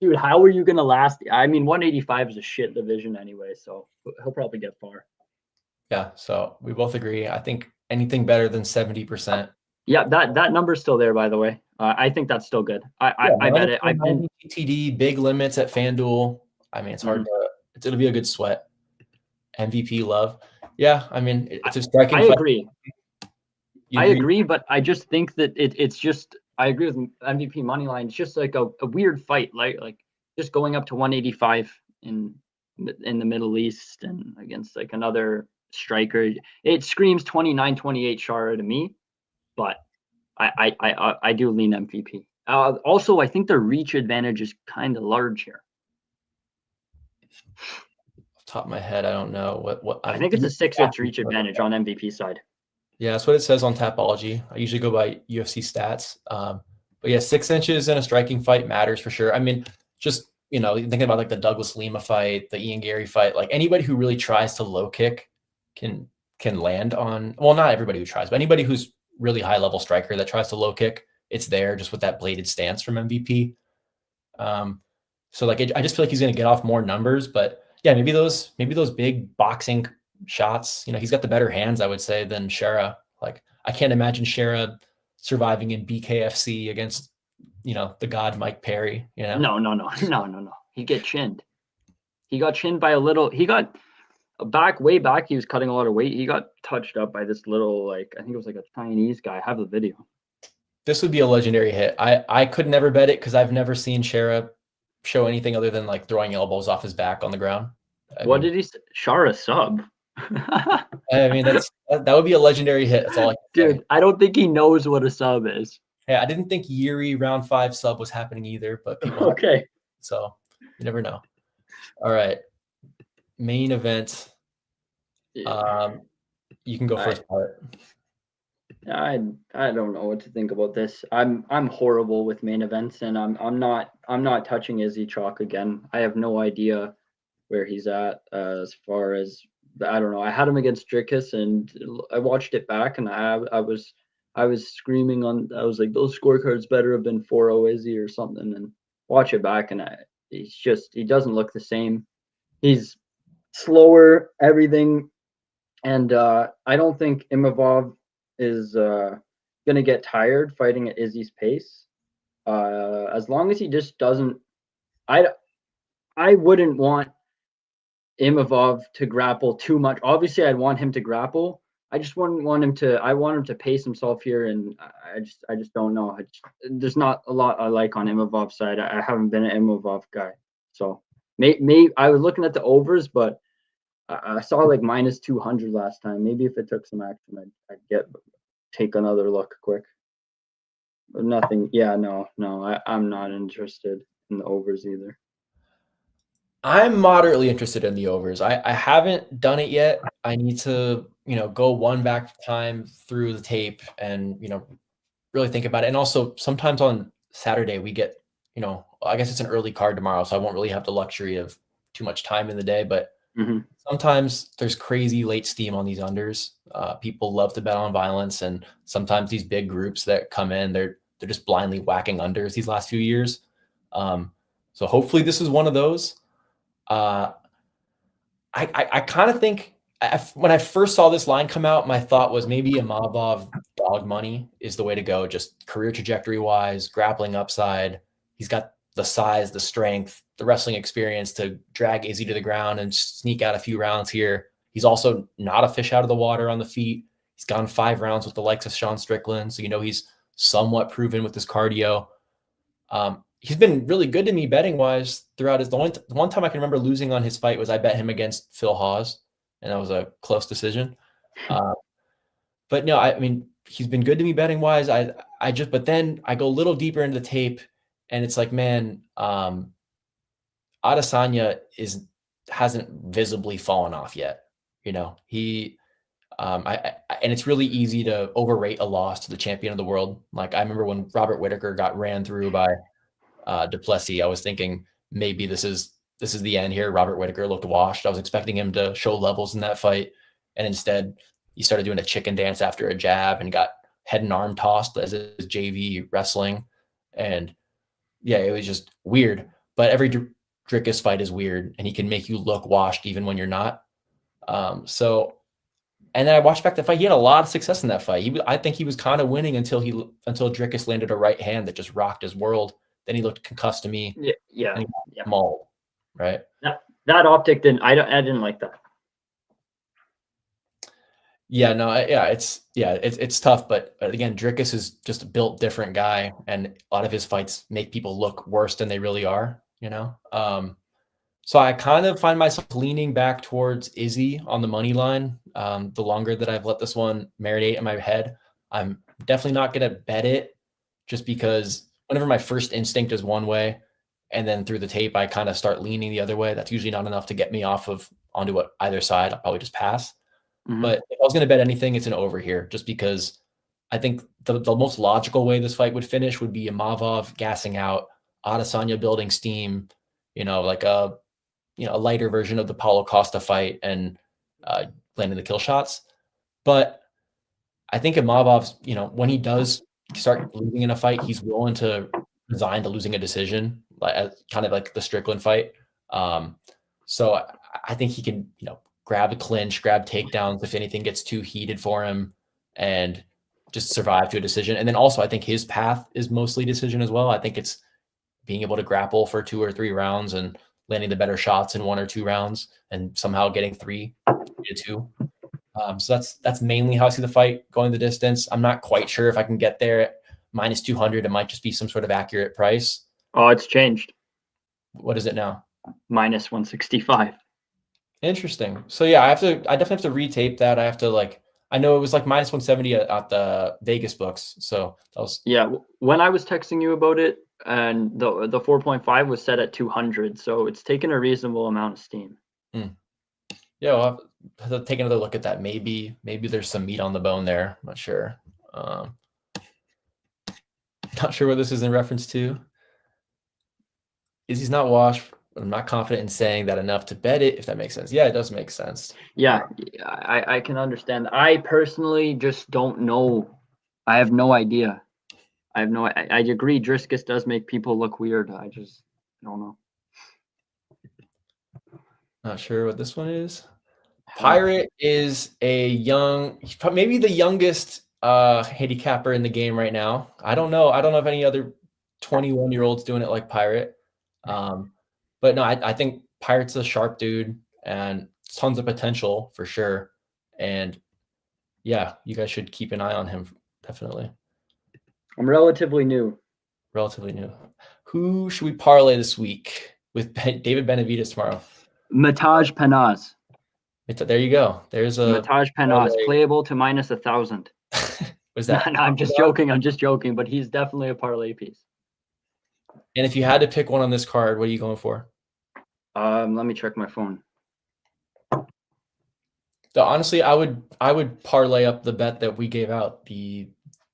dude, how are you gonna last? I mean, 185 is a shit division anyway, so he'll probably get far. Yeah, so we both agree. I think anything better than 70%. Yeah, that number's still there, by the way. I think that's still good. I bet it. I've been TTD, big limits at FanDuel. I mean, it's hard to. It'll be a good sweat. MVP love. Yeah, I mean, it's a striking. I agree. I agree, but I just think that it's just. I agree with MVP money line. It's just like a weird fight, like just going up to 185 in the Middle East and against like another striker. It screams 29-28 Shara to me, but I do lean MVP. Also, I think the reach advantage is kind of large here. Off the top of my head, I don't know what I think it's a 6-inch reach advantage on MVP side. Yeah, that's what it says on Tapology. I usually go by UFC stats. But yeah, 6 inches in a striking fight matters for sure. I mean, just thinking about like the Douglas Lima fight, the Ian Gary fight, like anybody who really tries to low kick can land on. Well, not everybody who tries, but anybody who's really high level striker that tries to low kick, it's there just with that bladed stance from MVP. So like I just feel like he's going to get off more numbers, but yeah, maybe those big boxing shots. He's got the better hands, I would say, than Shara. Like I can't imagine Shara surviving in BKFC against the god Mike Perry. No. He get chinned. He got chinned by a little. He got way back. He was cutting a lot of weight. He got touched up by this little, I think it was like a Chinese guy. I have the video. This would be a legendary hit. I could never bet it because I've never seen Shara show anything other than like throwing elbows off his back on the ground. What did he say? Shara sub. I mean, that would be a legendary hit. That's all I can say. Dude, I don't think he knows what a sub is. Yeah, I didn't think Yuri round 5 sub was happening either, but okay. So you never know. All right. Main event. You can go first part. I don't know what to think about this. I'm horrible with main events, and I'm not touching Izzy Chalk again. I have no idea where he's at as far as I don't know. I had him against Dricus, and I watched it back, and I was screaming on. I was like, those scorecards better have been 4-0 Izzy or something, and watch it back, and he doesn't look the same. He's slower, everything, and I don't think Imavov is going to get tired fighting at Izzy's pace. As long as he just doesn't, I wouldn't want Imavov to grapple too much. Obviously, I'd want him to grapple. I just wouldn't want him to. I want him to pace himself here, and I just don't know. There's not a lot I like on Imavov's side. I haven't been an Imavov guy, so maybe I was looking at the overs, but I saw like -200 last time. Maybe if it took some action, I'd take another look quick. But nothing. Yeah, no. I'm not interested in the overs either. I'm moderately interested in the overs. I haven't done it yet. I need to, go one back time through the tape and, really think about it. And also sometimes on Saturday we get, I guess it's an early card tomorrow, so I won't really have the luxury of too much time in the day, but sometimes there's crazy late steam on these unders. People love to bet on violence, and sometimes these big groups that come in, they're just blindly whacking unders these last few years. So hopefully this is one of those. I kind of think when I first saw this line come out, my thought was maybe Imavov dog money is the way to go. Just career trajectory wise, grappling upside. He's got the size, the strength, the wrestling experience to drag Izzy to the ground and sneak out a few rounds here. He's also not a fish out of the water on the feet. He's gone 5 rounds with the likes of Sean Strickland. So, he's somewhat proven with his cardio. He's been really good to me betting wise throughout the one time I can remember losing on his fight was I bet him against Phil Hawes, and that was a close decision. But no, I mean, he's been good to me betting wise. But then I go a little deeper into the tape and it's like, man, Adesanya hasn't visibly fallen off yet. He, and it's really easy to overrate a loss to the champion of the world. Like I remember when Robert Whittaker got ran through by Duplessis, I was thinking maybe this is the end here. Robert Whittaker looked washed. I was expecting him to show levels in that fight, and instead he started doing a chicken dance after a jab and got head and arm tossed as his JV wrestling. And yeah, it was just weird. But every Dricus fight is weird, and he can make you look washed even when you're not. And then I watched back the fight. He had a lot of success in that fight. I think he was kind of winning until Dricus landed a right hand that just rocked his world. Then he looked concussed to me. Yeah. Mauled, right? That optic I didn't like that. Yeah, no, it's tough, but again, Dricus is just a built different guy, and a lot of his fights make people look worse than they really are. So I kind of find myself leaning back towards Izzy on the money line. The longer that I've let this one marinate in my head, I'm definitely not going to bet it just because whenever my first instinct is one way, and then through the tape I kind of start leaning the other way, that's usually not enough to get me onto either side. I'll probably just pass. Mm-hmm. But if I was going to bet anything, it's an over here, just because I think the most logical way this fight would finish would be Imavov gassing out, Adesanya building steam, like a lighter version of the Paulo Costa fight, and landing the kill shots. But I think Imavov's, when he does start losing in a fight, he's willing to resign to losing a decision, kind of like the Strickland fight. So I think he can, grab a clinch, grab takedowns if anything gets too heated for him, and just survive to a decision. And then also, I think his path is mostly decision as well. I think it's being able to grapple for 2 or 3 rounds and landing the better shots in 1 or 2 rounds and somehow getting 3 to 2. So that's mainly how I see the fight going the distance. I'm not quite sure if I can get there at minus 200. It might just be some sort of accurate price. Oh, it's changed. What is it now? Minus 165. Interesting. So yeah, I definitely have to retape that. I know it was like minus 170 at the Vegas books. So that was, yeah. When I was texting you about it, and the 4.5 was set at 200, so it's taken a reasonable amount of steam. Yeah, I'll have to take another look at that. Maybe there's some meat on the bone there. I'm not sure. Not sure what this is in reference to. He's not washed. I'm not confident in saying that enough to bet it, if that makes sense. Yeah, it does make sense. Yeah, I can understand. I personally just don't know. I have no idea. I agree. Driscus does make people look weird. I don't know. Not sure what this one is. Pirate is maybe the youngest handicapper in the game right now. I don't know if any other 21-year-olds doing it like Pirate. But no, I think Pirate's a sharp dude and tons of potential for sure. And yeah, you guys should keep an eye on him, definitely. I'm relatively new. Who should we parlay this week with David Benavidez tomorrow? Mataj Penaz. There you go. There's a Mataj Penaz, playable to minus 1,000. Was that? No, I'm just joking. But he's definitely a parlay piece. And if you had to pick one on this card, what are you going for? Let me check my phone. So honestly, I would parlay up the bet that we gave out, the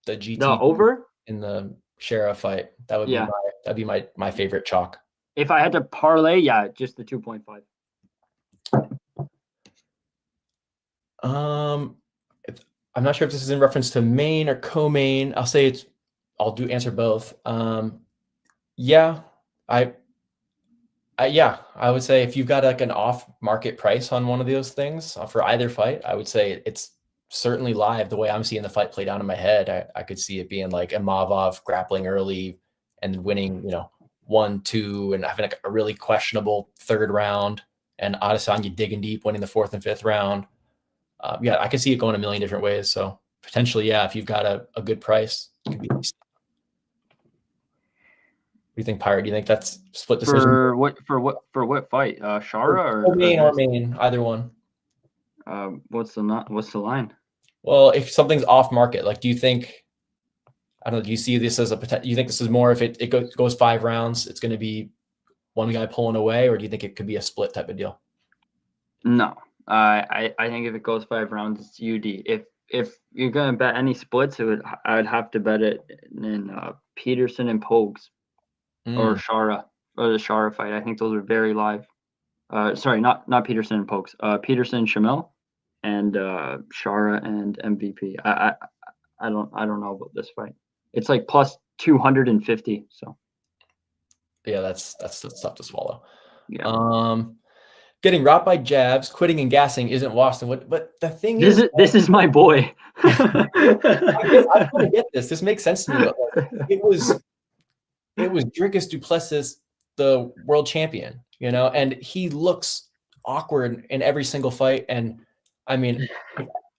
GT over in the Shara fight. That would be my favorite chalk. If I had to parlay, yeah, just the 2.5. I'm not sure if this is in reference to main or co-main. I'll say I'll answer both. Yeah, I would say if you've got like an off-market price on one of those things for either fight, I would say it's certainly live. The way I'm seeing the fight play down in my head, I could see it being like Imavov grappling early and winning, 1-2, and having like a really questionable 3rd round, and Adesanya digging deep, winning the 4th and 5th round. I could see it going a million different ways. So potentially, yeah, if you've got a good price, it could be. What do you think, Pirate? Do you think that's split decision? For what fight? Shara or main, either one. What's the line? Well, if something's off market, like, do you think? I don't know. Do you see this as you think this is more if it goes 5 rounds, it's going to be one guy pulling away, or do you think it could be a split type of deal? No, I think if it goes 5 rounds, it's UD. If you're going to bet any splits, I would have to bet it in Peterson and Pogues. Or Shara, or the Shara fight. I think those are very live. Sorry, not Peterson and Pokes. Peterson, Shamil, and Shara and MVP. I don't know about this fight. It's like plus 250. So yeah, that's tough to swallow. Yeah. Getting robbed by jabs, quitting and gassing isn't Waston. But the thing this is my boy. I want to get this. This makes sense to me. But it was Dricus du Plessis, the world champion, and he looks awkward in every single fight. And I mean,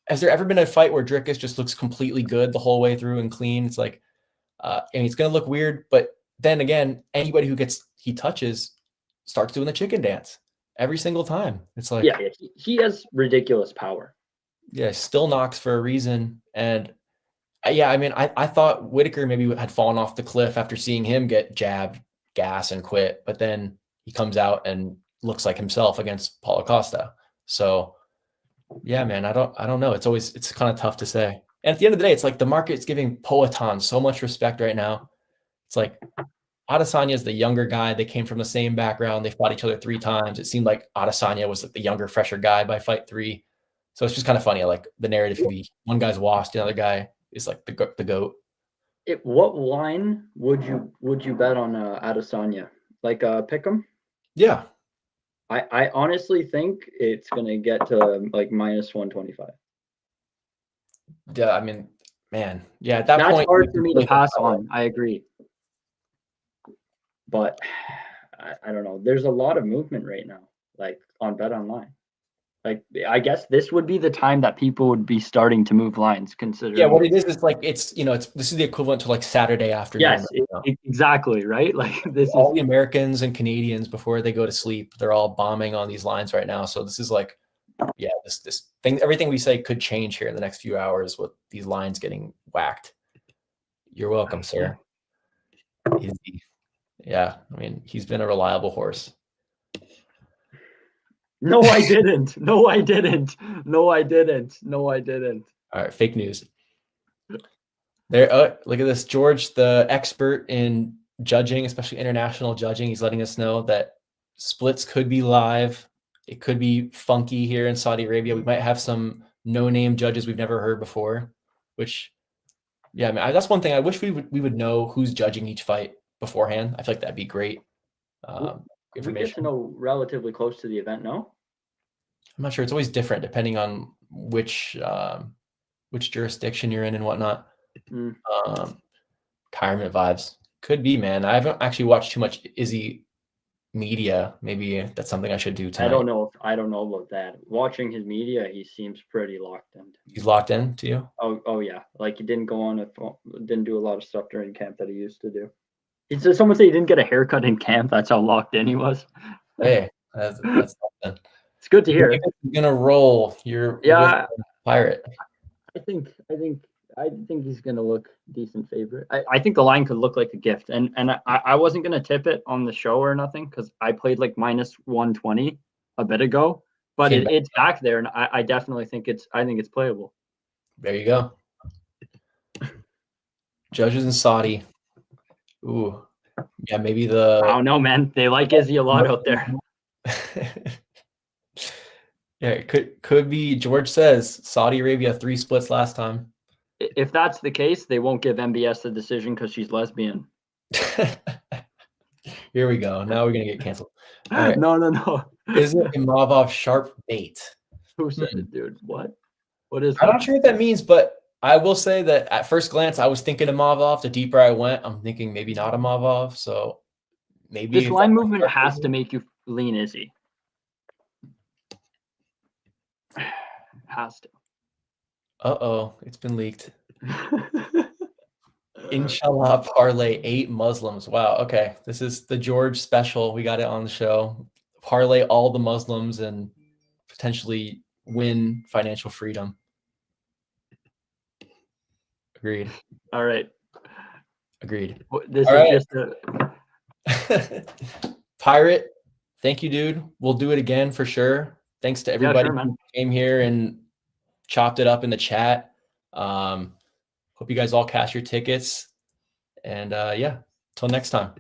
has there ever been a fight where Dricus just looks completely good the whole way through and clean? It's like, and it's going to look weird, but then again, anybody who he touches starts doing the chicken dance every single time. It's like, yeah, he has ridiculous power. Yeah, still knocks for a reason. And Yeah, I mean, I thought Whitaker maybe had fallen off the cliff after seeing him get jabbed, gas, and quit, but then he comes out and looks like himself against Paulo Costa. So yeah, man, I don't know. It's kind of tough to say. And at the end of the day, it's like the market's giving Poatan so much respect right now. It's like Adesanya is the younger guy. They came from the same background. They fought each other 3 times. It seemed like Adesanya was like the younger, fresher guy by fight 3. So it's just kind of funny. Like the narrative could be one guy's washed, the other guy is like the goat. What line would you bet on Adesanya? Like pick 'em? Yeah. I honestly think it's gonna get to like minus 125. Yeah. I mean, man. Yeah. At that That's point, hard for me to pass on. I agree. But I don't know. There's a lot of movement right now, like on Bet Online. Like I guess this would be the time that people would be starting to move lines, considering. Yeah, what it is like it's this is the equivalent to like Saturday afternoon. Yes, exactly, right? Like this all is the Americans and Canadians before they go to sleep, they're all bombing on these lines right now. So this is like, yeah, this thing, everything we say could change here in the next few hours with these lines getting whacked. You're welcome, sir. Easy. Yeah, I mean, he's been a reliable horse. No, I didn't. No, I didn't. No, I didn't. No, I didn't. All right, fake news. There, look at this, George, the expert in judging, especially international judging. He's letting us know that splits could be live. It could be funky here in Saudi Arabia. We might have some no-name judges we've never heard before, which, yeah, I mean, that's one thing I wish we would know who's judging each fight beforehand. I feel like that'd be great We get to know relatively close to the event, no? I'm not sure. It's always different depending on which jurisdiction you're in and whatnot. Retirement vibes could be, man. I haven't actually watched too much Izzy media. Maybe that's something I should do tonight. I don't know about that. Watching his media, he seems pretty locked in. He's locked in to you? Oh yeah. Like he didn't go on didn't do a lot of stuff during camp that he used to do. Did someone say he didn't get a haircut in camp? That's how locked in he was. Hey, that's something. It's good to hear. You're gonna roll. You're pirate. I think he's gonna look decent favorite. I think the line could look like a gift, and I wasn't gonna tip it on the show or nothing because I played like minus 120 a bit ago, but it's back there, and I definitely think it's playable. There you go. Judges in Saudi. Ooh, yeah, maybe the. I don't know, man. They like Izzy a lot out there. Yeah, it could be. George says Saudi Arabia 3 splits last time. If that's the case, they won't give MBS the decision because she's lesbian. Here we go. Now we're gonna get canceled. Right. No. Is it Imavov sharp bait? Who said it, dude? What is that? I'm not sure what that means, but I will say that at first glance, I was thinking Imavov. The deeper I went, I'm thinking maybe not Imavov. So maybe this line movement has to make you lean Izzy. Has to. Uh-oh, it's been leaked. Inshallah parlay 8 Muslims. Wow. Okay. This is the George special. We got it on the show. Parlay all the Muslims and potentially win financial freedom. Agreed. All right. Agreed. This all is right. just a Pirate. Thank you, dude. We'll do it again for sure. Thanks to everybody who came here and chopped it up in the chat. Hope you guys all cash your tickets. And yeah, till next time.